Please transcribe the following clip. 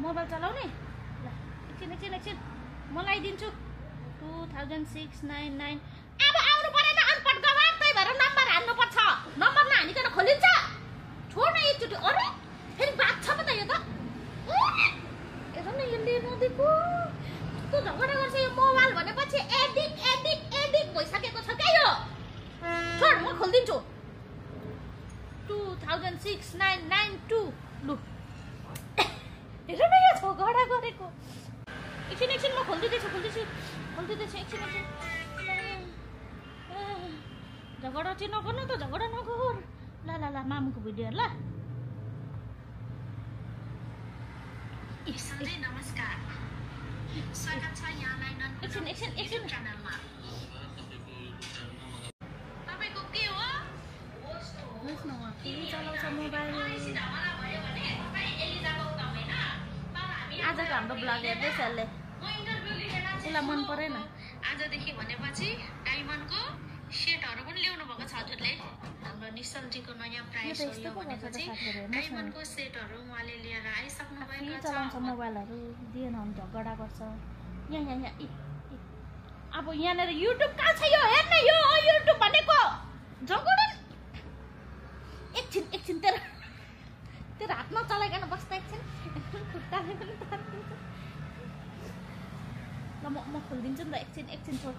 mobile चलाउने ल एकछिन म लगाइदिन्छु 200699 अब आउनु परेन अनपढ गवार त्यही भएर नम्बर हान्नुपर्छ नम्बर नहानिकन खोलिन्छ छोड न एकचोटि अरे फेरि बात छ पो त यो त हेर न यसले नदिएको कस्तो झगडा गर्छ यो मोबाइल भनेपछि एडिक्ट भइसकेको छ क्या यो छोड म खोलिदिन्छु 20069992 लु हेर न यो झगडा गरेको एकछिन म खोलिदिँदैछु एकछिन झगडा चाहिँ नगर्नु त झगडा नगर ल मामुको भिडियो ल नमस्कार स्वागत छ यहाँलाई एकछिन च्यानलमा तपाईको के हो हेर्नुहोस् न फेरि चलाउँछ मोबाइल आजको हाम्रो ब्लग हेर्दैछ यसले उसलाई मन परेन आजदेखि भनेपछि डायमन्डको सेटहरू पनि ल्याउनु भएको छ हजुरले हाम्रो निश्चलजीको नयाँ प्राइस हो यो भनेपछि डायमन्डको सेटहरू उहाँले लिएर आइसक्नु भएको छ मोबाइलहरू दिएन भने झगडा गर्छ यहाँ अब यहाँनिर युट्युब कहाँ छ यो हेर्न यो युट्युब भनेको झगडा एकछिन तेरो हातमा चलाइकन बस्दा एकछिन खुट्टाले पनि तातिन्छ ल म खोलिदिन्छु नि त एकछिन छोड